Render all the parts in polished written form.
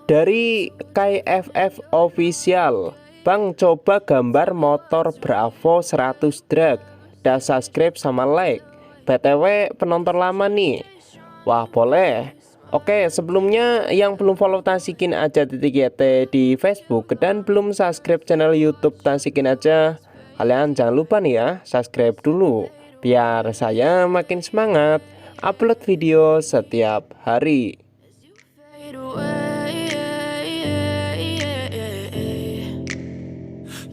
Dari KFF Official, Bang coba gambar motor Bravo 100 drag, dan subscribe sama like. BTW penonton lama nih. Wah boleh. Oke, sebelumnya yang belum follow Tasikin Aja .yt di Facebook dan belum subscribe channel YouTube Tasikin Aja, kalian jangan lupa nih ya, subscribe dulu biar saya makin semangat upload video setiap hari.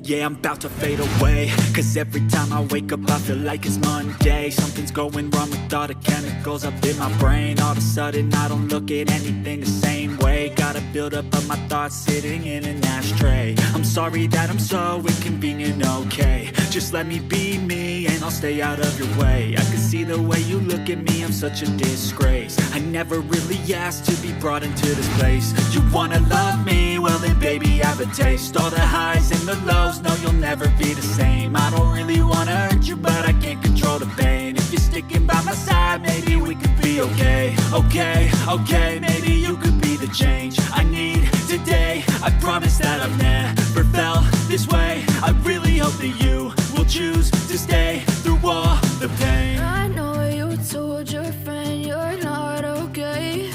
Yeah, I'm about to fade away, cause every time I wake up I feel like it's Monday. Something's going wrong with all the chemicals up in my brain. All of a sudden I don't look at anything the same way. Gotta build up of my thoughts sitting in an ashtray. I'm sorry that I'm so inconvenient, okay. Just let me be me and I'll stay out of your way. I can see the way you look at me, I'm such a disgrace. I never really asked to be brought into this place. You wanna love me? Well then baby I have a taste. All the highs and the lows, no you'll never be the same. I don't really wanna hurt you but I can't control the pain. If you're sticking by my side, maybe we could be okay. Okay, maybe you could be the change I need today. I promise that I've never felt this way. I really hope that you will choose to stay through all the pain. I know you told your friend you're not okay,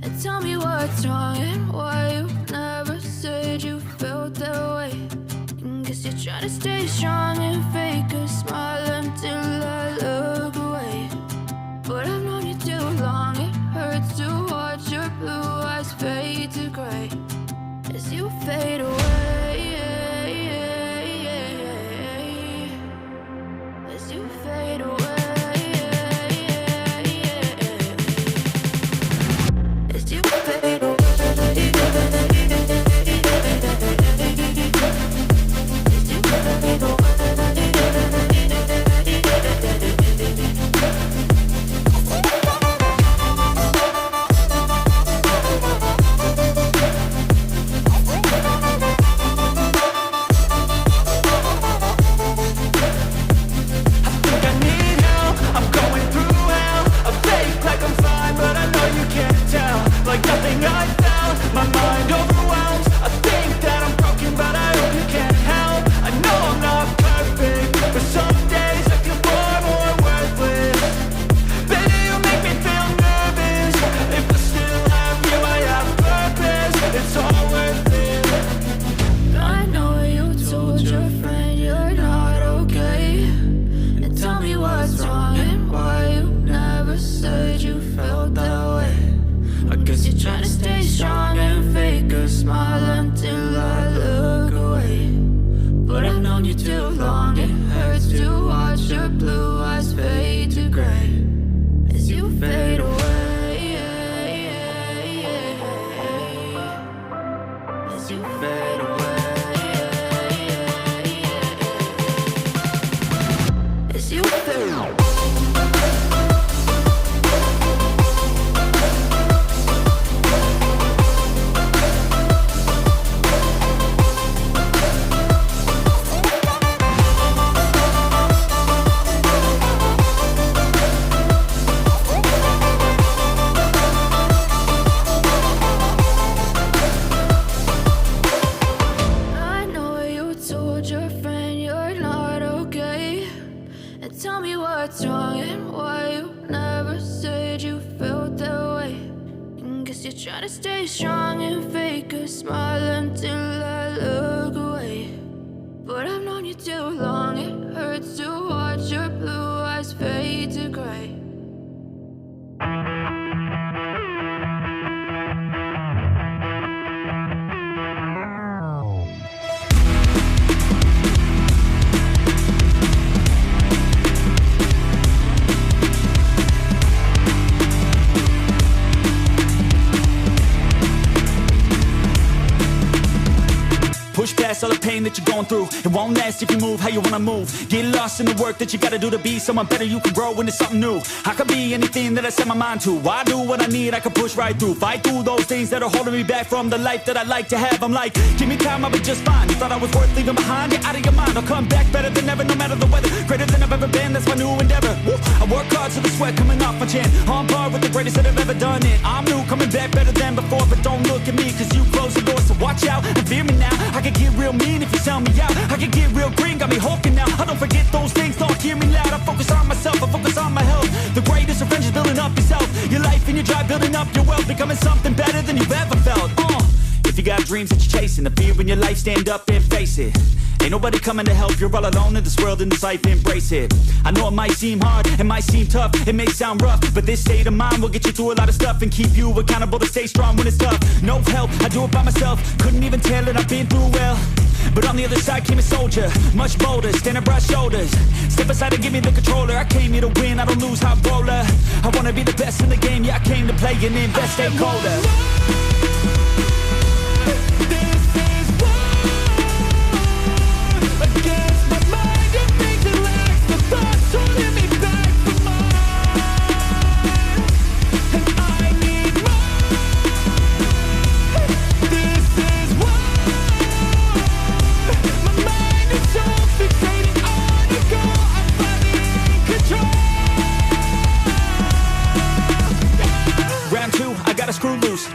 and tell me what's wrong and why you never said you felt that way. Guess you're trying to stay strong and fake a smile until I look away. But I've known you too long, it hurts to watch your blue eyes fade to gray as you fade away. As you fade away. As you fade away. Trying to stay strong and fake a smile until I look away. But I've known you too long, it hurts to watch your blue eyes fade to gray as you fade away. As you fade away. As you fade away. Tell me what's wrong and why you never said you felt that way. Guess you're trying to stay strong and fake a smile until I look away. But I've known you too long, it hurts to watch your blue eyes fade to gray. Push past all the pain that you're going through. It won't last if you move how you wanna move. Get lost in the work that you gotta do to be someone better. You can grow into something new. I could be anything that I set my mind to. I do what I need, I can push right through. Fight through those things that are holding me back from the life that I like to have. I'm like, give me time, I'll be just fine. You thought I was worth leaving behind? Get out of your mind, I'll come back better than ever, no matter the weather. Greater than I've ever been, that's my new endeavor. Woo. I work hard so the sweat coming off my chin. On par with the greatest that have ever done it. I'm new, coming back better than before. But don't look to me, cause you close the door, so watch out and fear me now. I could get real mean if you sell me out. I could get real green, got me hulking now. I don't forget those things, don't hear me loud. I focus on myself, I focus on my health. The greatest revenge is building up yourself, your life and your drive, building up your wealth, becoming something better than you've ever felt. If you got dreams that you're chasing, the fear in your life, stand up and face it. Ain't nobody coming to help, you're all alone in this world, in this life, embrace it. I know it might seem hard, it might seem tough, it may sound rough, but this state of mind will get you through a lot of stuff and keep you accountable to stay strong when it's tough. No help, I do it by myself, couldn't even tell it, I've been through well. But on the other side came a soldier, much bolder, standing broad shoulders. Step aside and give me the controller, I came here to win, I don't lose, high roller. I wanna be the best in the game, yeah, I came to play and invest, stay colder.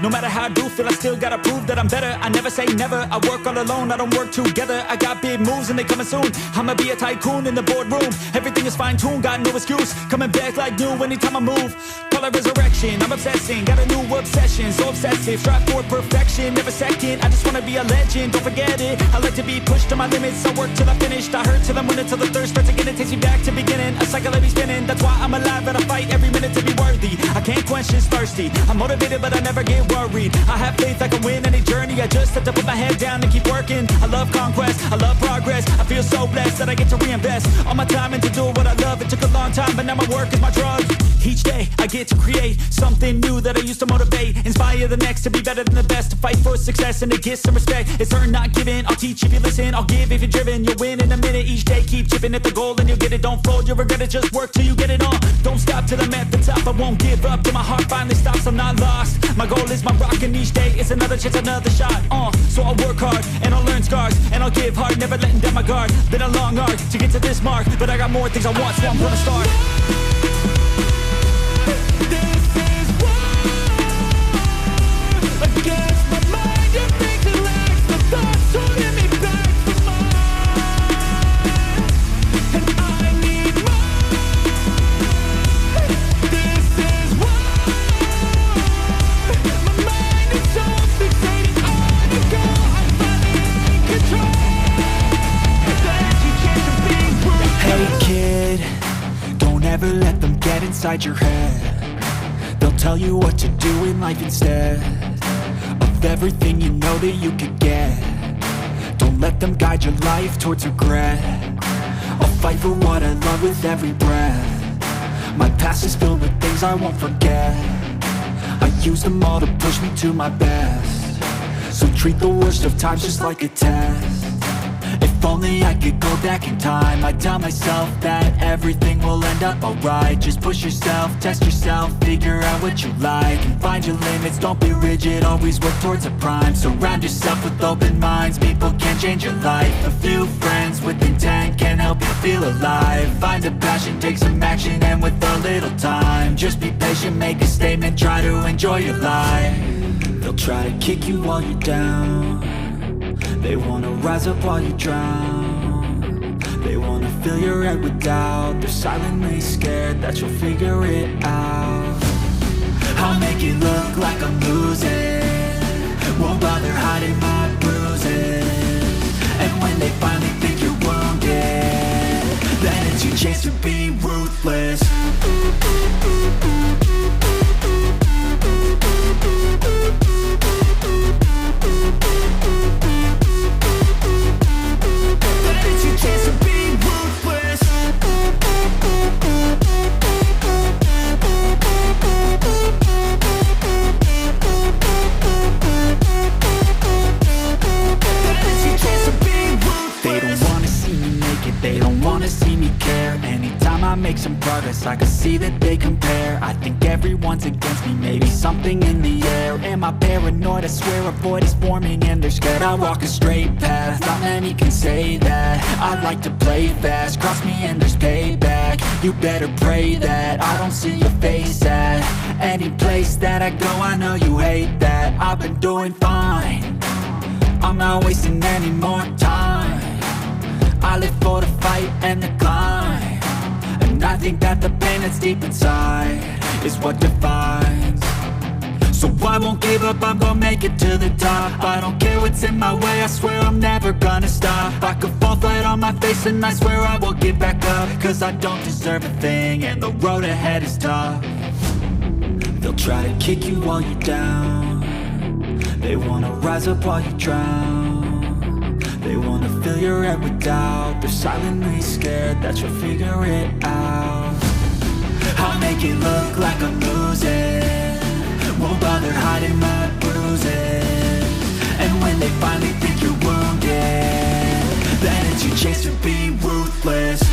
No matter how I do feel, I still gotta prove that I'm better. I never say never, I work all alone, I don't work together. I got big moves and they coming soon. I'ma be a tycoon in the boardroom. Everything is fine-tuned, got no excuse. Coming back like new anytime I move. Call it resurrection, I'm obsessing. Got a new obsession, so obsessive. Strive for perfection, never second. I just wanna be a legend, don't forget it. I like to be pushed to my limits, I work till I finished. I hurt till I'm winning, till the thirst starts again. It takes me back to beginning, a cycle I be spinning. That's why I'm alive and I fight every minute to be worthy. I can't quench this thirsty, I'm motivated but I never get worried. I have faith I can win any journey, I just have to put my head down and keep working. I love conquest, I love progress, I feel so blessed that I get to reinvest all my time into doing what I love. It took a long time but now my work is my drug. Each day I get to create something new that I used to motivate, inspire the next to be better than the best, to fight for success and to get some respect. It's earned not given, I'll teach if you listen, I'll give if you're driven. You'll win in a minute, each day keep chipping at the goal and you'll get it. Don't fold, you'll regret it, just work till you get it on. Don't stop till I'm at the top, I won't give up till my heart finally stops. I'm not lost, my goal is my rock and each day is another chance, another shot. So I'll work hard and I'll learn scars and I'll give hard, never letting down my guard. Been a long arc to get to this mark, but I got more things I want, so I'm gonna start. Never let them get inside your head. They'll tell you what to do in life instead of everything you know that you could get. Don't let them guide your life towards regret. I'll fight for what I love with every breath. My past is filled with things I won't forget. I use them all to push me to my best. So treat the worst of times just like a test. If only I could go back in time, I'd tell myself that everything will end up alright. Just push yourself, test yourself, figure out what you like, and find your limits, don't be rigid, always work towards a prime. Surround yourself with open minds, people can change your life. A few friends with intent can help you feel alive. Find a passion, take some action, and with a little time, just be patient, make a statement, try to enjoy your life. They'll try to kick you while you're down, they wanna rise up while you drown. They wanna fill your head with doubt. They're silently scared that you'll figure it out. I'll make it look like I'm losing, won't bother hiding my bruises. And when they finally think you're wounded, then it's your chance to be ruthless. Make some progress, I can see that they compare. I think everyone's against me, maybe something in the air. Am I paranoid? I swear a void is forming and they're scared. I walk a straight path, not many can say that. I like to play fast, cross me and there's payback. You better pray that I don't see your face at Any place that I go, I know you hate that. I've been doing fine, I'm not wasting any more time. I live for the fight and the climb, and I think that the pain that's deep inside is what defines. So I won't give up, I'm gonna make it to the top. I don't care what's in my way, I swear I'm never gonna stop. I could fall flat on my face and I swear I will get back up, cause I don't deserve a thing and the road ahead is tough. They'll try to kick you while you're down, they wanna rise up while you drown. They wanna fill your head with doubt, they're silently scared that you'll figure it out. I'll make it look like I'm losing, won't bother hiding my bruises. And when they finally think you're wounded, then it's your chance to be ruthless.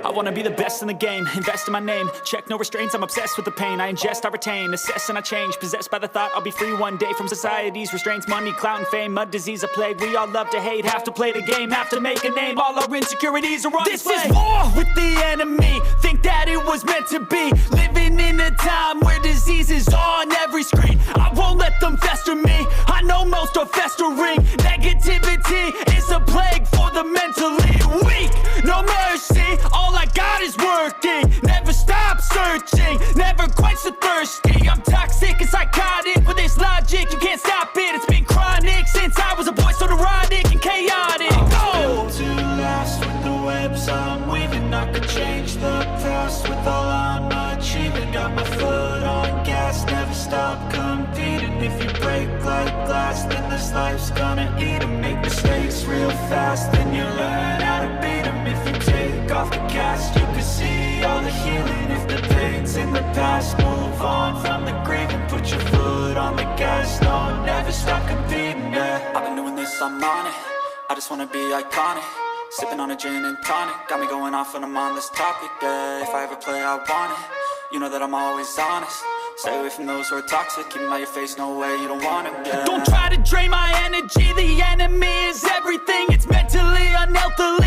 I wanna be the best in the game, invest in my name. Check no restraints, I'm obsessed with the pain. I ingest, I retain, assess and I change. Possessed by the thought I'll be free one day from society's restraints. Money, clout and fame, mud, disease, a plague. We all love to hate, have to play the game, have to make a name. All our insecurities are on display. This is war with the enemy, think that it was meant to be. Living in a time where disease is on every screen. I won't let them fester me, I know most are festering. Negativity is a plague for the mentally weak. No mercy, all I got is working. Never stop searching, never quench the thirsty. I'm toxic and psychotic with this logic, you can't stop it. It's been chronic since I was a boy, so neurotic and chaotic. I'm built to last with the webs I'm weaving. I could change the past with all I'm achieving. Got my foot on gas, never stop competing. If you break like glass, then this life's gonna eat 'em. Make mistakes real fast, then you learn how to beat 'em. If you take off the cast, you can see all the healing. If the pain's in the past, move on from the grave and put your foot on the gas. No, never stop competing, yeah. I've been doing this, I'm on it, I just wanna be iconic. Sipping on a gin and tonic, got me going off when I'm on this topic, yeah. If I ever play, I want it, you know that I'm always honest. Stay away from those who are toxic, keep them out your face, no way, you don't want it, yeah. Don't try to drain my